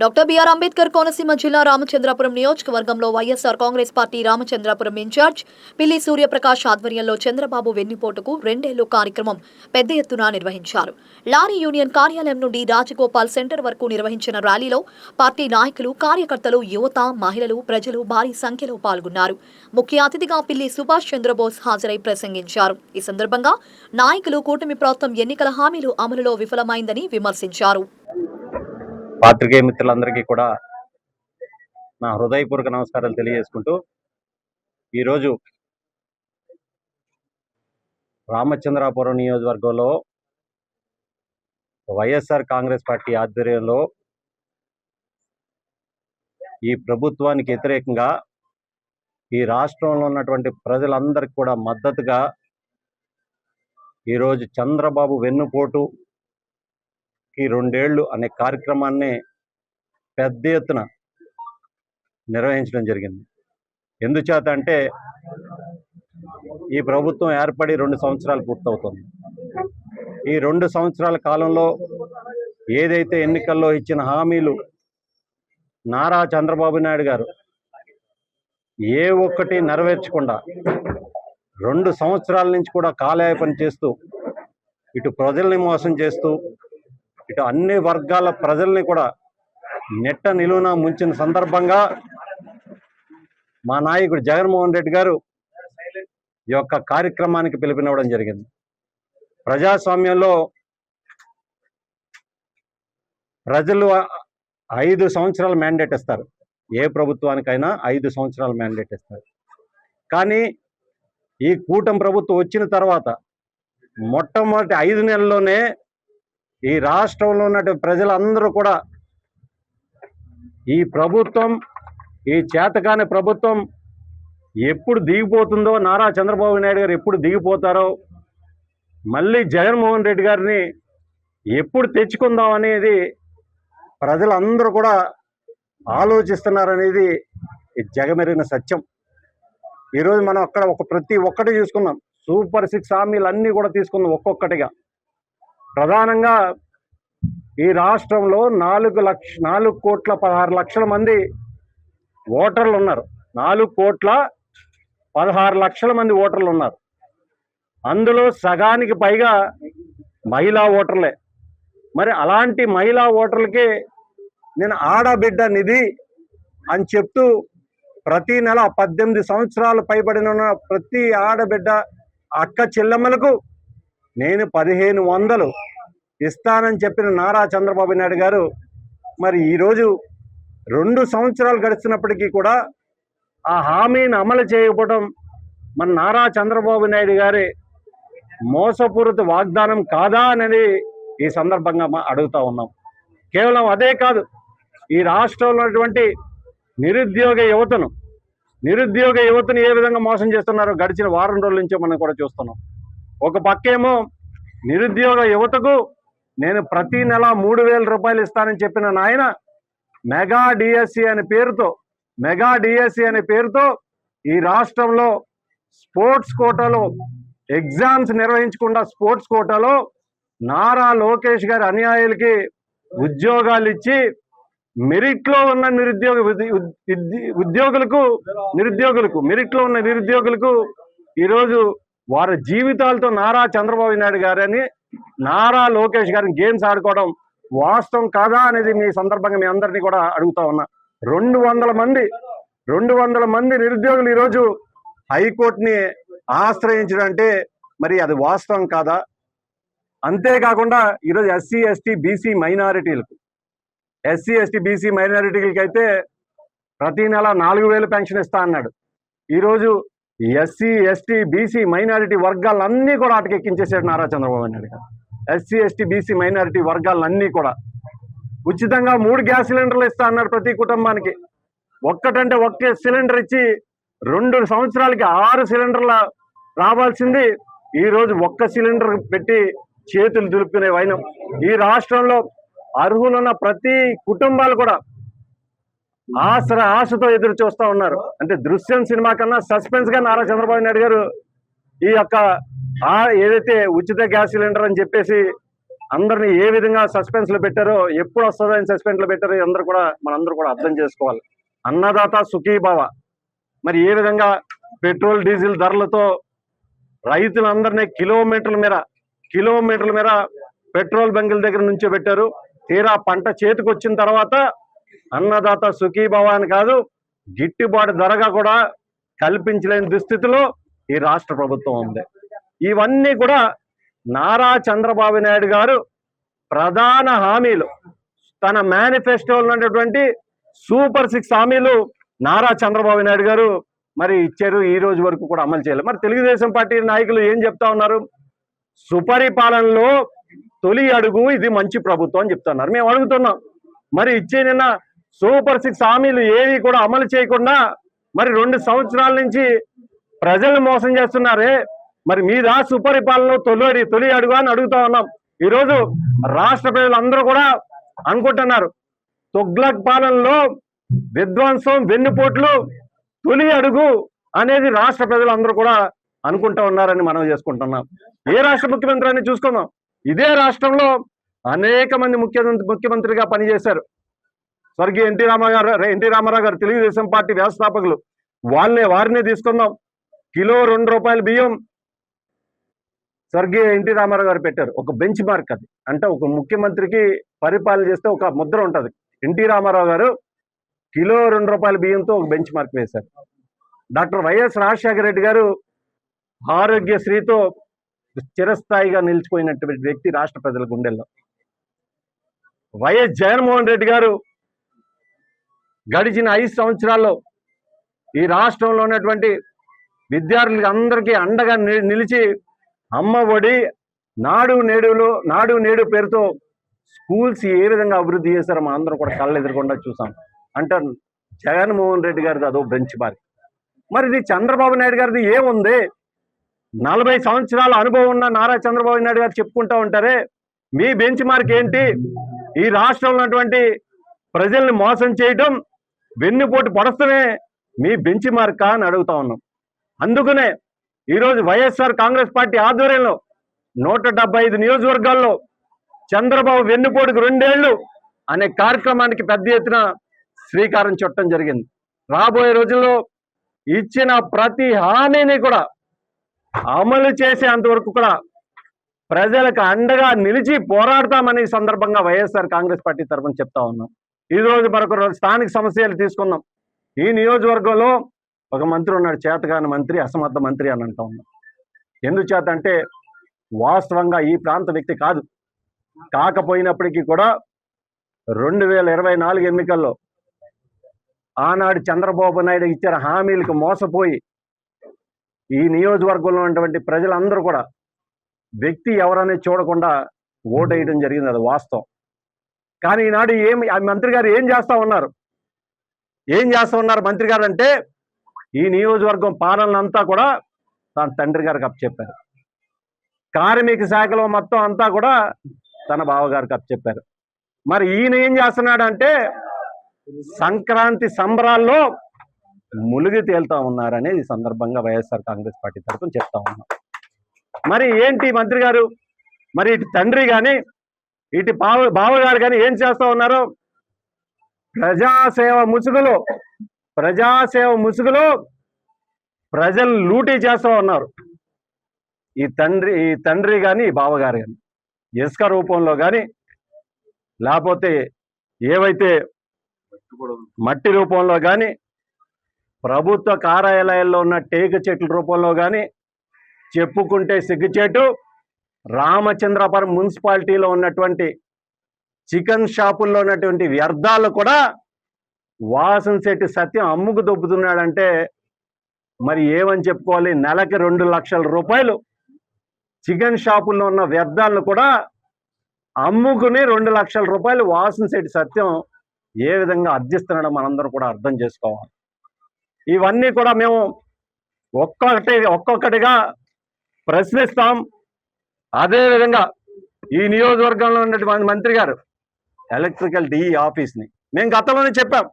Doctor BR Ambedkar Konaseema జిల్లా రామచంద్రాపురం నియోజకవర్గంలో YSR Congress party Ramachandrapuram incharge పిల్లి సూర్యప్రకాష్ ఆధ్వర్యంలో చంద్రబాబు వెన్నుపోటుకు 2 ఏళ్లు కార్యక్రమం పెద్ద ఎత్తున నిర్వహించారు. లారీ యూనియన్ కార్యాలయం నుండి రాజగోపాల్ సెంటర్ వరకు నిర్వహించిన ర్యాలీలో పార్టీ నాయకులు, కార్యకర్తలు, యువత, మహిళలు, ప్రజలు భారీ సంఖ్యలో పాల్గొన్నారు. ముఖ్య అతిథిగా పిల్లి సుభాష్ చంద్రబోస్ హాజరై ప్రసంగించారు. ఈ సందర్భంగా నాయకులు కూటమి ప్రభుత్వం ఎన్నికల హామీలు అమలులో విఫలమైందని విమర్శించారు. పాత్రికేయ మిత్రులందరికీ కూడా నా హృదయపూర్వక నమస్కారాలు తెలియజేసుకుంటూ, ఈరోజు రామచంద్రాపురం నియోజకవర్గంలో వైఎస్ఆర్ కాంగ్రెస్ పార్టీ ఆధ్వర్యంలో ఈ ప్రభుత్వానికి వ్యతిరేకంగా ఈ రాష్ట్రంలో ఉన్నటువంటి ప్రజలందరికీ కూడా మద్దతుగా ఈరోజు చంద్రబాబు వెన్నుపోటు 2 ఏళ్లు అనే కార్యక్రమాన్ని పెద్ద ఎత్తున నిర్వహించడం జరిగింది. ఎందుచేత అంటే ఈ ప్రభుత్వం ఏర్పడి 2 సంవత్సరాలు పూర్తవుతుంది. ఈ 2 సంవత్సరాల కాలంలో ఏదైతే ఎన్నికల్లో ఇచ్చిన హామీలు నారా చంద్రబాబు నాయుడు గారు ఏ ఒక్కటి నెరవేర్చకుండా 2 సంవత్సరాల నుంచి కూడా కాలయాపన చేస్తూ, ఇటు ప్రజల్ని మోసం చేస్తూ, ఇటు అన్ని వర్గాల ప్రజల్ని కూడా నెట్ట నిలువున ముంచిన సందర్భంగా మా నాయకుడు జగన్మోహన్ రెడ్డి గారు ఈ యొక్క కార్యక్రమానికి పిలుపునివ్వడం జరిగింది. ప్రజాస్వామ్యంలో ప్రజలు 5 సంవత్సరాల మ్యాండేట్ ఇస్తారు. ఏ ప్రభుత్వానికైనా 5 సంవత్సరాల మ్యాండేట్ ఇస్తారు. కానీ ఈ కూటమి ప్రభుత్వం వచ్చిన తర్వాత మొట్టమొదటి 5 నెలల్లోనే ఈ రాష్ట్రంలో ఉన్నటువంటి ప్రజలందరూ కూడా ఈ ప్రభుత్వం, ఈ చేతకాని ప్రభుత్వం ఎప్పుడు దిగిపోతుందో, నారా చంద్రబాబు నాయుడు గారు ఎప్పుడు దిగిపోతారో, మళ్ళీ జగన్మోహన్ రెడ్డి గారిని ఎప్పుడు తెచ్చుకుందాం అనేది ప్రజలందరూ కూడా ఆలోచిస్తున్నారనేది జగమెరిగిన సత్యం. ఈరోజు మనం అక్కడ ప్రతి ఒక్కటి చూసుకున్నాం. సూపర్ 6 హామీలు అన్నీ కూడా తీసుకున్నాం ఒక్కొక్కటిగా. ప్రధానంగా ఈ రాష్ట్రంలో 4,16,00,000 మంది ఓటర్లు ఉన్నారు. 4,16,00,000 మంది ఓటర్లు ఉన్నారు. అందులో సగానికి పైగా మహిళా ఓటర్లే. మరి అలాంటి మహిళా ఓటర్లకి నేను ఆడబిడ్డ నిధి అని చెప్తూ ప్రతి నెల 18 సంవత్సరాలు పైబడిన ప్రతి ఆడబిడ్డ అక్క చెల్లెమ్మలకు నేను 1,500 ఇస్తానని చెప్పిన నారా చంద్రబాబు నాయుడు గారు మరి ఈరోజు 2 సంవత్సరాలు గడుస్తున్నప్పటికీ కూడా ఆ హామీని అమలు చేయకపోవడం మన నారా చంద్రబాబు నాయుడు గారి మోసపూరిత వాగ్దానం కాదా అనేది ఈ సందర్భంగా అడుగుతా ఉన్నాం. కేవలం అదే కాదు, ఈ రాష్ట్రంలో ఉన్నటువంటి నిరుద్యోగ యువతను ఏ విధంగా మోసం చేస్తున్నారో గడిచిన వారం రోజుల నుంచి మనం కూడా చూస్తున్నాం. ఒక పక్కేమో నిరుద్యోగ యువతకు నేను ప్రతి నెల 3,000 రూపాయలు ఇస్తానని చెప్పిన నాయన మెగా డిఎస్సి అనే పేరుతో ఈ రాష్ట్రంలో స్పోర్ట్స్ కోటాలో ఎగ్జామ్స్ నిర్వహించకుండా స్పోర్ట్స్ కోటాలో నారా లోకేష్ గారి అనుయాయులకి ఉద్యోగాలు ఇచ్చి మెరిట్లో ఉన్న నిరుద్యోగులకు ఈరోజు వారి జీవితాలతో నారా చంద్రబాబు నాయుడు గారని, నారా లోకేష్ గారిని గేమ్స్ ఆడుకోవడం వాస్తవం కాదా అనేది మీ సందర్భంగా మీ అందరినీ కూడా అడుగుతా ఉన్నా. 200 మంది నిరుద్యోగులు ఈరోజు హైకోర్టుని ఆశ్రయించడం అంటే మరి అది వాస్తవం కాదా? అంతేకాకుండా ఈరోజు ఎస్సీ ఎస్టీ బీసీ మైనారిటీలకి అయితే ప్రతి నెల 4,000 పెన్షన్ ఇస్తా అన్నాడు. ఈరోజు ఎస్సీ ఎస్టీ బీసీ మైనారిటీ వర్గాలన్నీ కూడా అటకెక్కించేసాడు నారా చంద్రబాబు నాయుడు గారు. ఎస్సీ ఎస్టీ బీసీ మైనారిటీ వర్గాలన్నీ కూడా ఉచితంగా 3 గ్యాస్ సిలిండర్లు ఇస్తా అన్నాడు ప్రతి కుటుంబానికి. ఒకే సిలిండర్ ఇచ్చి 2 సంవత్సరాలకి 6 సిలిండర్ల రావాల్సింది ఈరోజు 1 సిలిండర్ పెట్టి చేతులు దులుపుకునే వైనం. ఈ రాష్ట్రంలో అర్హులున్న ప్రతి కుటుంబాలు కూడా ఆశతో ఎదురు చూస్తూ ఉన్నారు. అంటే దృశ్యం సినిమా కన్నా సస్పెన్స్ గా నారా చంద్రబాబు నాయుడు గారు ఈ యొక్క ఏదైతే ఉచిత గ్యాస్ సిలిండర్ అని చెప్పేసి అందరిని ఏ విధంగా సస్పెన్స్ లో పెట్టారో, ఎప్పుడు వస్తుందో అని సస్పెన్స్ లో పెట్టారో మనందరూ కూడా అర్థం చేసుకోవాలి. అన్నదాత సుఖీభవ. మరి ఏ విధంగా పెట్రోల్ డీజిల్ ధరలతో రైతులందరినీ కిలోమీటర్ల మేర పెట్రోల్ బంకుల దగ్గర నుంచో పెట్టారు. తీరా పంట చేతికి వచ్చిన తర్వాత అన్నదాత సుఖీభవ అని కాదు, గిట్టుబాటు ధరగా కూడా కల్పించలేని దుస్థితిలో ఈ రాష్ట్ర ప్రభుత్వం ఉంది. ఇవన్నీ కూడా నారా చంద్రబాబు నాయుడు గారు ప్రధాన హామీలు, తన మేనిఫెస్టోలో ఉన్నటువంటి సూపర్ 6 హామీలు నారా చంద్రబాబు నాయుడు గారు మరి ఇచ్చారు. ఈ రోజు వరకు కూడా అమలు చేయలేదు. మరి తెలుగుదేశం పార్టీ నాయకులు ఏం చెప్తా ఉన్నారు? సుపరిపాలనలో తొలి అడుగు ఇది మంచి ప్రభుత్వం అని చెప్తున్నారు. మేము అడుగుతున్నాం, మరి ఇచ్చే నిన్న సూపర్ 6 హామీలు ఏవి కూడా అమలు చేయకుండా మరి 2 సంవత్సరాల నుంచి ప్రజల్ని మోసం చేస్తున్నారే, మరి మీద సుపరిపాలనలో తొలి అడుగు అని అడుగుతా ఉన్నాం. ఈరోజు రాష్ట్ర ప్రజలందరూ కూడా అనుకుంటున్నారు, తుగ్లక్ పాలనలో విధ్వంసం, వెన్నుపోట్లు తొలి అడుగు అనేది రాష్ట్ర ప్రజలందరూ కూడా అనుకుంటా ఉన్నారని మనం చేసుకుంటున్నాం. ఏ రాష్ట్ర ముఖ్యమంత్రి అని చూసుకుందాం. ఇదే రాష్ట్రంలో అనేక మంది ముఖ్యమంత్రిగా పనిచేశారు. స్వర్గీయ ఎన్టీ రామారావు గారు తెలుగుదేశం పార్టీ వ్యవస్థాపకులు. వారినే తీసుకుందాం. కిలో ₹2 బియ్యం స్వర్గీయ ఎన్టీ రామారావు గారు పెట్టారు. ఒక బెంచ్ మార్క్ అది. అంటే ఒక ముఖ్యమంత్రికి పరిపాలన చేస్తే ఒక ముద్ర ఉంటుంది. ఎన్టీ రామారావు గారు కిలో ₹2 బియ్యంతో ఒక బెంచ్ మార్క్ వేశారు. డాక్టర్ వైఎస్ రాజశేఖర రెడ్డి గారు ఆరోగ్యశ్రీతో చిరస్థాయిగా నిలిచిపోయినటువంటి వ్యక్తి రాష్ట్ర ప్రజల గుండెల్లో. వైఎస్ జగన్మోహన్ రెడ్డి గారు గడిచిన 5 సంవత్సరాల్లో ఈ రాష్ట్రంలో ఉన్నటువంటి విద్యార్థులకి అందరికీ అండగా నిలిచి అమ్మ ఒడి, నాడు నేడు పేరుతో స్కూల్స్ ఏ విధంగా అభివృద్ధి చేశారో మనం అందరం కూడా కళ్ళు ఎదురకుండా చూసాం. అంటే జగన్మోహన్ రెడ్డి గారిది అదో బెంచ్ మార్క్. మరి ఇది చంద్రబాబు నాయుడు గారిది ఏముంది? 40 సంవత్సరాల అనుభవం ఉన్న నారా చంద్రబాబు నాయుడు గారు చెప్పుకుంటా ఉంటారే, మీ బెంచ్ మార్క్ ఏంటి? ఈ రాష్ట్రంలో ఉన్నటువంటి ప్రజల్ని మోసం చేయటం, వెన్నుపోటు పొడస్తమే మీ బెంచ్ మార్కా అని అడుగుతా ఉన్నాం. అందుకనే ఈరోజు వైఎస్ఆర్ కాంగ్రెస్ పార్టీ ఆధ్వర్యంలో 175 నియోజకవర్గాల్లో చంద్రబాబు వెన్నుపోటుకు 2 ఏళ్లు అనే కార్యక్రమానికి పెద్ద ఎత్తున శ్రీకారం చుట్టడం జరిగింది. రాబోయే రోజుల్లో ఇచ్చిన ప్రతి హామీని కూడా అమలు చేసేంతవరకు కూడా ప్రజలకు అండగా నిలిచి పోరాడతామని సందర్భంగా వైఎస్ఆర్ కాంగ్రెస్ పార్టీ తరఫున చెప్తా ఉన్నాం. ఈ రోజు మరొక స్థానిక సమస్యలు తీసుకుందాం. ఈ నియోజకవర్గంలో ఒక మంత్రి ఉన్నాడు, చేతగాని మంత్రి, అసమర్థ మంత్రి అని అంటా ఉన్నాం. ఎందుచేత అంటే వాస్తవంగా ఈ ప్రాంత వ్యక్తి కాదు. కాకపోయినప్పటికీ కూడా 2024 ఎన్నికల్లో ఆనాడు చంద్రబాబు నాయుడు ఇచ్చిన హామీలకు మోసపోయి ఈ నియోజకవర్గంలో ఉన్నటువంటి ప్రజలందరూ కూడా వ్యక్తి ఎవరనేది చూడకుండా ఓటేయడం జరిగింది. అది వాస్తవం. కానీ ఈనాడు మంత్రి గారు ఏం చేస్తా ఉన్నారు మంత్రి గారు అంటే, ఈ నియోజకవర్గం పాలనంతా కూడా తన తండ్రి గారికి అప్పచెప్పారు. కార్మిక శాఖలో మొత్తం అంతా కూడా తన బావగారికి అప్పచెప్పారు. మరి ఈయన ఏం చేస్తున్నాడు అంటే సంక్రాంతి సంబరాల్లో మునిగి తేలుతా ఉన్నారనేది ఈ సందర్భంగా వైఎస్ఆర్ కాంగ్రెస్ పార్టీ తరఫున చెప్తా ఉన్నాం. మరి ఏంటి మంత్రి గారు, మరి ఇటు తండ్రి కానీ ఇటు బావగారు కానీ ఏం చేస్తా ఉన్నారు? ప్రజాసేవ ముసుగులో ప్రజలు లూటీ చేస్తూ ఉన్నారు. ఈ తండ్రి కానీ ఈ బావగారు కానీ ఇసుక రూపంలో కానీ, లేకపోతే ఏవైతే మట్టి రూపంలో కానీ, ప్రభుత్వ కార్యాలయాల్లో ఉన్న టేకు చెట్ల రూపంలో కానీ, చెప్పుకుంటే సిగ్గుచేటు రామచంద్రపురం మున్సిపాలిటీలో ఉన్నటువంటి చికెన్ షాపుల్లో ఉన్నటువంటి వ్యర్థాలు కూడా వాసంశెట్టి సత్యం అమ్ముకు దొబ్బుతున్నాడంటే మరి ఏమని చెప్పుకోవాలి? నెలకి 2 లక్షల రూపాయలు చికెన్ షాపుల్లో ఉన్న వ్యర్థాలను కూడా అమ్ముకుని 2 లక్షల రూపాయలు వాసంశెట్టి సత్యం ఏ విధంగా అర్జిస్తున్నాడో మనందరం కూడా అర్థం చేసుకోవాలి. ఇవన్నీ కూడా మేము ఒక్కొక్కటిగా ప్రశ్నిస్తాం. అదేవిధంగా ఈ నియోజకవర్గంలో ఉన్నటువంటి మంత్రి గారు ఎలక్ట్రికల్ డిఈ ఆఫీస్ని మేము గతంలోనే చెప్పాం.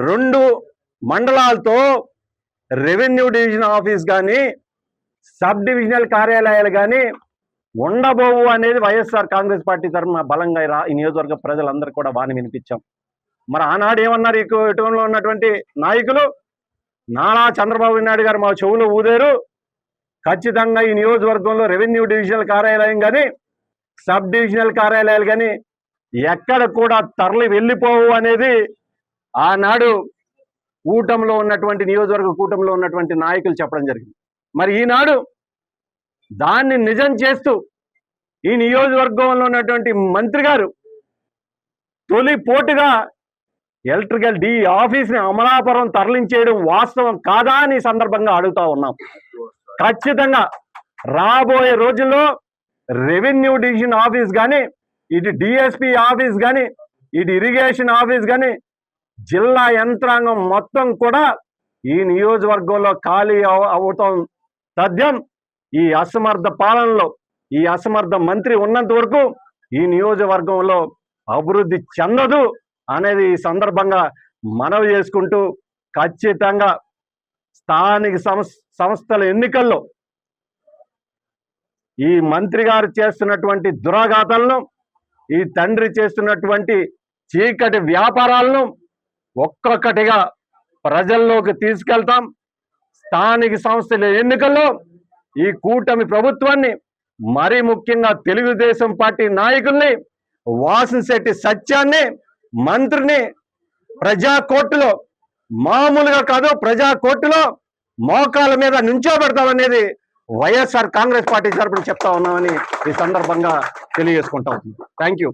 2 మండలాలతో రెవెన్యూ డివిజన్ ఆఫీస్ కానీ, సబ్ డివిజనల్ కార్యాలయాలు కానీ ఉండబోవు అనేది వైఎస్ఆర్ కాంగ్రెస్ పార్టీ తరఫున బలంగా ఈ నియోజకవర్గ ప్రజలందరూ కూడా వాని వినిపించాం. మరి ఆనాడు ఏమన్నారు ఇటువలో ఉన్నటువంటి నాయకులు? నారా చంద్రబాబు నాయుడు గారు మా చెవులు ఊదేరు, ఖచ్చితంగా ఈ నియోజకవర్గంలో రెవెన్యూ డివిజనల్ కార్యాలయం కానీ సబ్ డివిజనల్ కార్యాలయాలు కానీ ఎక్కడ కూడా తరలి వెళ్ళిపోవు అనేది ఆనాడు కూటమిలో ఉన్నటువంటి నియోజకవర్గ కూటమిలో ఉన్నటువంటి నాయకులు చెప్పడం జరిగింది. మరి ఈనాడు దాన్ని నిజం చేస్తూ ఈ నియోజకవర్గంలో ఉన్నటువంటి మంత్రి గారు తొలి పోటుగా ఎలక్ట్రికల్ డి ఆఫీస్ని అమలాపురం తరలించేయడం వాస్తవం కాదా అని సందర్భంగా అడుగుతా ఉన్నాం. ఖచ్చితంగా రాబోయే రోజుల్లో రెవెన్యూ డివిజన్ ఆఫీస్ కానీ, ఇటు డిఎస్పి ఆఫీస్ కానీ, ఇటు ఇరిగేషన్ ఆఫీస్ కానీ, జిల్లా యంత్రాంగం మొత్తం కూడా ఈ నియోజకవర్గంలో ఖాళీ అవుతాం తథ్యం. ఈ అసమర్థ పాలనలో ఈ అసమర్థ మంత్రి ఉన్నంత వరకు ఈ నియోజకవర్గంలో అభివృద్ధి చెందదు అనేది ఈ సందర్భంగా మనవి చేసుకుంటూ, ఖచ్చితంగా స్థానిక సంస్థల ఎన్నికల్లో ఈ మంత్రి గారు చేస్తున్నటువంటి దురాఘాతాలను, ఈ తండ్రి చేస్తున్నటువంటి చీకటి వ్యాపారాలను ఒక్కొక్కటిగా ప్రజల్లోకి తీసుకెళ్తాం. స్థానిక సంస్థల ఎన్నికల్లో ఈ కూటమి ప్రభుత్వాన్ని, మరీ ముఖ్యంగా తెలుగుదేశం పార్టీ నాయకుల్ని, వాసంశెట్టి సత్యాన్ని, మంత్రిని ప్రజా కోర్టులో, మామూలుగా కాదు ప్రజా కోర్టులో మోకాల మీద నుంచోబెడతామనేది వైఎస్ఆర్ కాంగ్రెస్ పార్టీ తరపున చెప్తా ఉన్నామని ఈ సందర్భంగా తెలియజేసుకుంటా ఉంటుంది. Thank you.